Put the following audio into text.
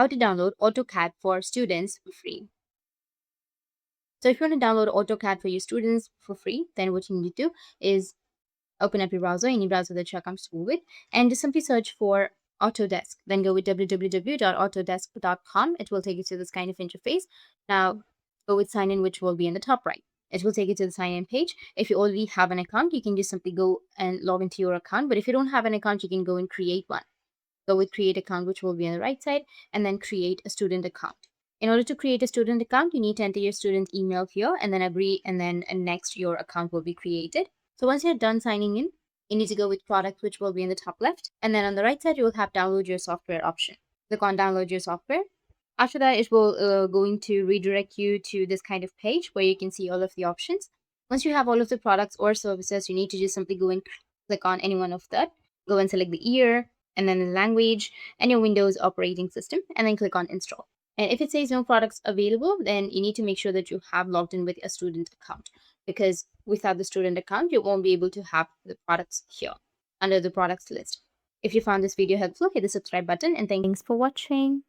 how to download AutoCAD for students for free. So if you want to download AutoCAD for your students for free, then what you need to do is open up your browser, any browser that you're comfortable with, and just simply search for Autodesk. Then go with www.autodesk.com. It will take you to this kind of interface. Now go with sign in, which will be in the top right. It will take you to the sign in page. If you already have an account, you can just simply go and log into your account. But if you don't have an account, you can go and create one. Go with create account, which will be on the right side, and then create a student account. In order to create a student account, you need to enter your student email here and then agree, and then next your account will be created. So once you're done signing in, you need to go with product, which will be in the top left. And then on the right side, you will have download your software option. Click on download your software. After that, it will going to redirect you to this kind of page where you can see all of the options. Once you have all of the products or services, you need to just simply go and click on any one of that. Go and select the year, and then the language and your Windows operating system, and then click on install. And if it says no products available, then you need to make sure that you have logged in with a student account, because without the student account, you won't be able to have the products here under the products list. If you found this video helpful, hit the subscribe button, and thanks for watching.